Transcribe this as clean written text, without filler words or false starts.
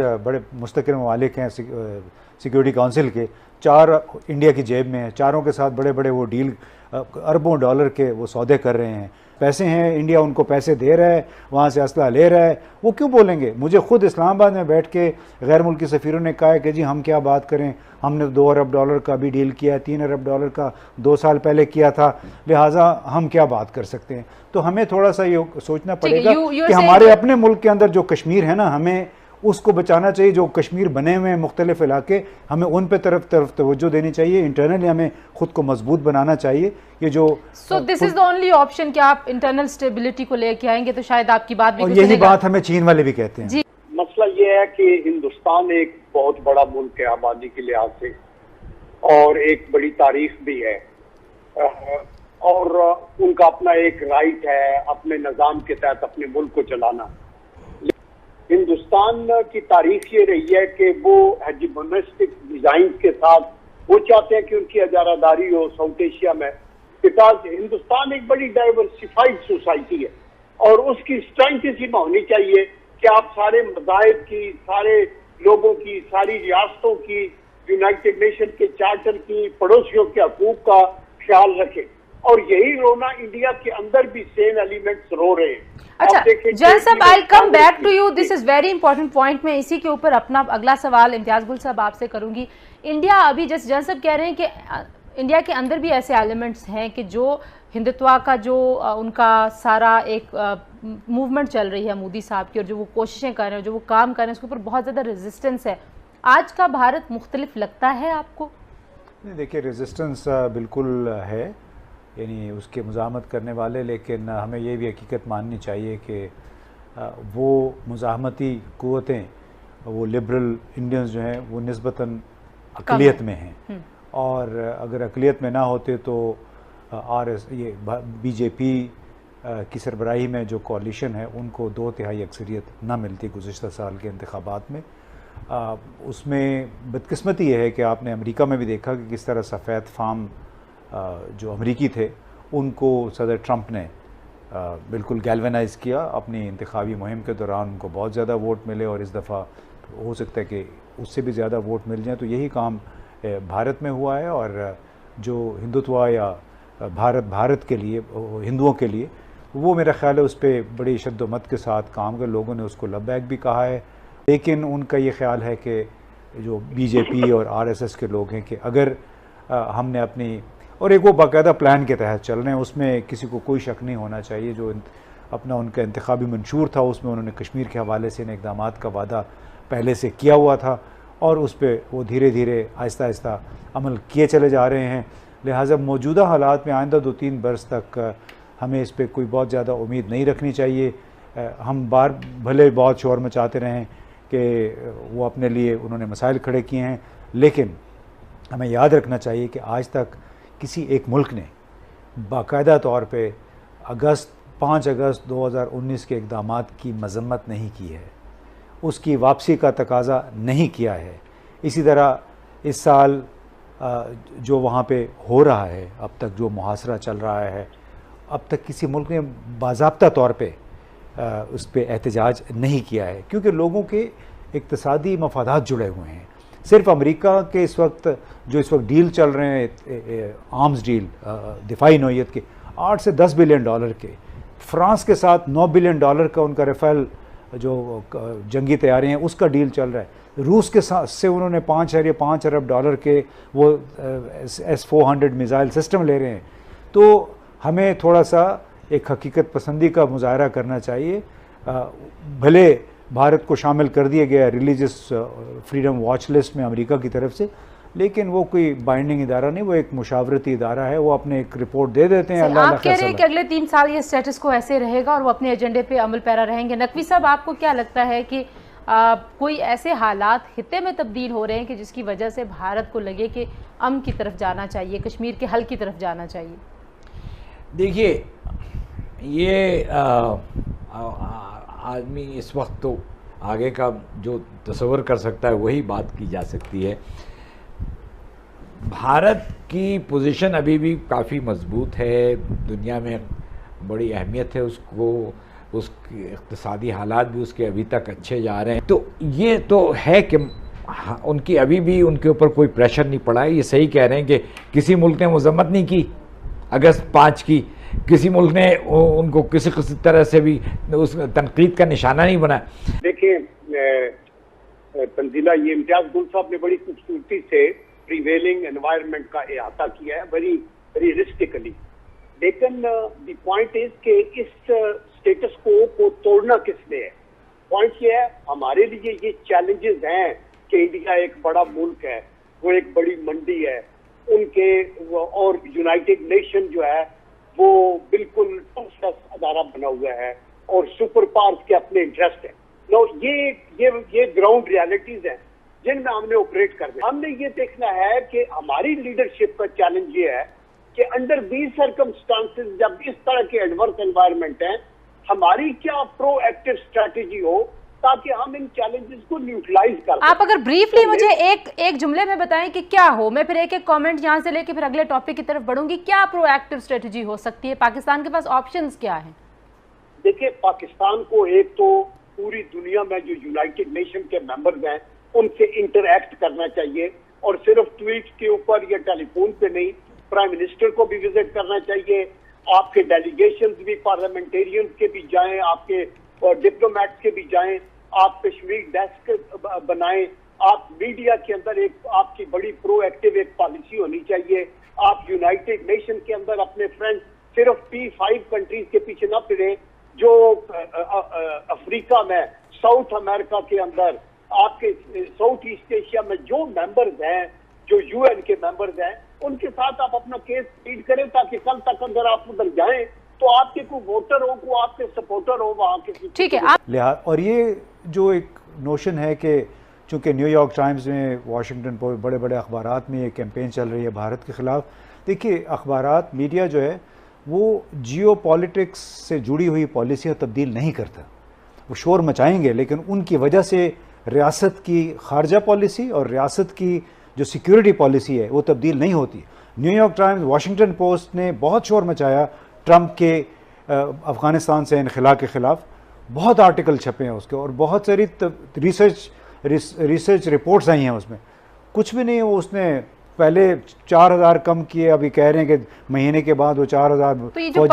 बड़े मुस्तकिल ममालिक हैं सिक्योरिटी काउंसिल के, 4 इंडिया की जेब में है, चारों के साथ बड़े बड़े वो डील अरबों डॉलर के वो सौदे कर रहे हैं, पैसे हैं, इंडिया उनको पैसे दे रहा है, वहाँ से असला ले रहा है, वो क्यों बोलेंगे? मुझे खुद इस्लामाबाद में बैठ के गैर मुल्की सफ़ीरों ने कहा है कि जी हम क्या बात करें, हमने 2 अरब डॉलर का भी डील किया है, 3 अरब डॉलर का 2 साल पहले किया था, लिहाजा हम क्या बात कर सकते हैं। तो हमें थोड़ा सा ये सोचना पड़ेगा कि हमारे अपने मुल्क के अंदर जो कश्मीर है ना, हमें उसको बचाना चाहिए। जो कश्मीर बने हुए हैं मुख्तलिफ इलाके, हमें उन पे तरफ तवज्जो देनी चाहिए, इंटरनली हमें खुद को मजबूत बनाना चाहिए। ये जो this is the only option कि आप इंटरनल स्टेबिलिटी को लेके आएंगे तो शायद आपकी बात भी, और यही बात हमें चीन वाले भी कहते हैं। मसला ये है कि हिंदुस्तान एक बहुत बड़ा मुल्क है आबादी के लिहाज से, और एक बड़ी तारीख भी है, और उनका अपना एक राइट है अपने निज़ाम के तहत अपने मुल्क को चलाना। हिंदुस्तान की तारीख ये रही है कि वो हेजिमोनिस्टिक डिजाइन के साथ वो चाहते हैं कि उनकी इजारादारी हो साउथ एशिया में, बिकॉज हिंदुस्तान एक बड़ी डाइवर्सिफाइड सोसाइटी है और उसकी स्ट्रेंथ इसी में होनी चाहिए कि आप सारे मज़ाहिब की, सारे लोगों की, सारी रियासतों की, यूनाइटेड नेशन के चार्टर की, पड़ोसियों के हकूक का ख्याल रखें। और यही रोना इंडिया के अंदर भी सेम एलिमेंट्स रो रहे हैं। अच्छा जैन साहब, I come back to you, this is very important point. मैं इसी के ऊपर अपना अगला सवाल इम्तियाज गुल साहब आपसे करूंगी। इंडिया अभी जैसे जैन साहब कह रहे हैं कि इंडिया के अंदर भी ऐसे एलिमेंट्स हैं कि जो हिंदुत्व का जो उनका सारा एक मूवमेंट चल रही है मोदी साहब की, और जो वो कोशिशें कर रहे हैं, जो वो काम कर रहे हैं, उसके ऊपर बहुत ज़्यादा रेजिस्टेंस है। आज का भारत मुख्तलिफ लगता है आपको? देखिए, रेजिस्टेंस बिल्कुल है, यानी उसके मुज़ाहमत करने वाले, लेकिन हमें ये भी हकीकत माननी चाहिए कि वो मुज़ाहमती क़ुव्वतें, वो लिबरल इंडियंस जो हैं वो निस्बतन अक़लियत में हैं, और अगर अक़लियत में ना होते तो ये बीजेपी की सरबराही में जो कोalition है उनको 2/3 अक्सरियत ना मिलती गुज़िश्ता साल के इंतखाबात में। उसमें बदकिस्मती ये है कि आपने अमेरिका में भी देखा कि किस तरह सफ़ेद फार्म जो अमरीकी थे उनको सदर ट्रंप ने बिल्कुल गैल्वेनाइज किया अपनी इंतखाबी मुहिम के दौरान। उनको बहुत ज़्यादा वोट मिले और इस दफ़ा हो सकता है कि उससे भी ज़्यादा वोट मिल जाए। तो यही काम भारत में हुआ है, और जो हिंदुत्व या भारत के लिए, हिंदुओं के लिए, वो मेरा ख्याल है उस पर बड़ी शद्दोमत के साथ काम कर, लोगों ने उसको लब्बैक भी कहा है। लेकिन उनका ये ख्याल है कि जो बीजेपी और आरएसएस के लोग हैं कि अगर हमने अपनी, और एक वो बाकायदा प्लान के तहत चल रहे हैं, उसमें किसी को कोई शक नहीं होना चाहिए, जो अपना उनका इंतखाबी मंशूर था उसमें उन्होंने कश्मीर के हवाले से इन इक़दामात का वादा पहले से किया हुआ था, और उस पर वो धीरे धीरे आहिस्ता आहिस्ता अमल किए चले जा रहे हैं। लिहाजा मौजूदा हालात में आइंदा 2-3 बरस तक हमें इस पर कोई बहुत ज़्यादा उम्मीद नहीं रखनी चाहिए। हम भले बहुत शोर मचाते रहें कि वो अपने लिए उन्होंने मसाइल खड़े किए हैं, लेकिन हमें याद रखना चाहिए कि आज तक किसी एक मुल्क ने बाकायदा तौर पे 5 अगस्त 2019 के इक़दामात की मज़म्मत नहीं की है, उसकी वापसी का तकाज़ा नहीं किया है। इसी तरह इस साल जो वहाँ पे हो रहा है, अब तक जो मुहासरा चल रहा है, अब तक किसी मुल्क ने बाज़ाब्ता तौर पे उस पर एहतजाज नहीं किया है, क्योंकि लोगों के इक़्तिसादी मफादात जुड़े हुए हैं। सिर्फ अमेरिका के इस वक्त डील चल रहे हैं, आर्म्स डील दिफाई नौइयत के 8 से 10 बिलियन डॉलर के, फ्रांस के साथ 9 बिलियन डॉलर का उनका राफेल जो जंगी तैयारी हैं उसका डील चल रहा है। रूस के साथ से उन्होंने 5.5 अरब डॉलर के वो S-400 मिसाइल सिस्टम ले रहे हैं। तो हमें थोड़ा सा एक हकीकत पसंदी का मुजाहरा करना चाहिए। भले भारत को शामिल कर दिया गया रिलीजियस फ्रीडम वॉच लिस्ट में अमेरिका की तरफ से, लेकिन वो कोई बाइंडिंग इदारा नहीं, वो एक मुशावरती इदारा है। वो अपने एक रिपोर्ट दे देते हैं। आप कह रहे हैं कि अगले 3 साल ये स्टेटस को ऐसे रहेगा और वो अपने एजेंडे पे अमल पैरा रहेंगे। नकवी साहब, आपको क्या लगता है कि कोई ऐसे हालात खित्ते में तब्दील हो रहे हैं कि जिसकी वजह से भारत को लगे कि अमन की तरफ जाना चाहिए, कश्मीर के हल की तरफ जाना चाहिए? देखिए, ये आदमी इस वक्त तो आगे का जो तस्वर कर सकता है वही बात की जा सकती है। भारत की पोजीशन अभी भी काफ़ी मजबूत है, दुनिया में बड़ी अहमियत है उसको। उसके इक़्तिसादी हालात भी उसके अभी तक अच्छे जा रहे हैं। तो ये तो है कि उनकी अभी भी उनके ऊपर कोई प्रेशर नहीं पड़ा है। ये सही कह रहे हैं कि किसी मुल्क ने मजम्मत नहीं की अगस्त 5 की, किसी मुल्क ने उनको किसी तरह से भी उस तनकीद का निशाना नहीं बनाया। देखिए तंजीला, ये इम्तियाज गुल साहब ने बड़ी खूबसूरती से प्रिवेलिंग एनवायरनमेंट का अहाता किया है, वेरी रियलिस्टिकली। लेकिन द पॉइंट इज कि इस स्टेटस को तोड़ना किसने है। पॉइंट ये है, हमारे लिए ये चैलेंजेस हैं कि इंडिया एक बड़ा मुल्क है, वो एक बड़ी मंडी है उनके, और यूनाइटेड नेशन जो है वो बिल्कुल अदारा बना हुआ है और सुपर पावर्स के अपने इंटरेस्ट है। नो, ये ग्राउंड रियलिटीज हैं जिनमें हमने ऑपरेट करना है। हमने ये देखना है कि हमारी लीडरशिप का चैलेंज ये है कि अंडर दीज सर्कमस्टांसेस, जब इस तरह के एडवर्स एनवायरनमेंट है, हमारी क्या प्रोएक्टिव स्ट्रैटेजी हो ताकि हम इन चैलेंजेस को न्यूट्रलाइज कर सकें। आप अगर ब्रीफली मुझे एक जुमले में बताएं कि क्या हो, मैं फिर एक कमेंट यहां से लेके फिर अगले टॉपिक की तरफ बढ़ूंगी। क्या प्रोएक्टिव स्ट्रेटजी हो सकती है? पाकिस्तान के पास ऑप्शंस क्या हैं? देखिए, पाकिस्तान को एक तो पूरी दुनिया में जो यूनाइटेड नेशन के मेंबर्स हैं उनसे इंटरैक्ट करना चाहिए, और सिर्फ ट्वीट के ऊपर या टेलीफोन पे नहीं, प्राइम मिनिस्टर को भी विजिट करना चाहिए। आपके डेलीगेशन भी, पार्लियामेंटेरियंस के भी जाएं, आपके डिप्लोमेट्स के भी जाएं, आप कश्मीर डेस्क बनाएं, आप मीडिया के अंदर एक आपकी बड़ी प्रोएक्टिव एक पॉलिसी होनी चाहिए। आप यूनाइटेड नेशन के अंदर अपने फ्रेंड्स सिर्फ P5 कंट्रीज के पीछे ना फिरे, जो अफ्रीका में, साउथ अमेरिका के अंदर, आपके साउथ ईस्ट एशिया में जो मेंबर्स हैं, जो UN के मेंबर्स हैं, उनके साथ आप अपना केस लीड करें, ताकि कल तक अगर आप उधर जाएं तो आपके कोई वोटर हो, को आपके सपोर्टर हो वहां के। ठीक है लिहाज, और ये जो एक नोशन है कि चूँकि न्यूयॉर्क टाइम्स में, वाशिंगटन पोस्ट, बड़े बड़े अखबारात में ये कैंपेन चल रही है भारत के ख़िलाफ़। देखिए, अखबारात, मीडिया जो है वो जियो पॉलिटिक्स से जुड़ी हुई पॉलिसियाँ तब्दील नहीं करता। वो शोर मचाएंगे, लेकिन उनकी वजह से रियासत की खारजा पॉलिसी और रियासत की जो सिक्योरिटी पॉलिसी है वो तब्दील नहीं होती। न्यूयॉर्क टाइम्स, वाशिंगटन पोस्ट ने बहुत शोर मचाया ट्रंप के अफ़गानिस्तान से इनखला के ख़िलाफ़, बहुत आर्टिकल छपे हैं उसके, और बहुत सारी रिसर्च रिपोर्ट्स आई हैं उसमें। कुछ भी नहीं, वो उसने पहले 4000 कम किए, अभी कह रहे हैं कि महीने के बाद वो 4000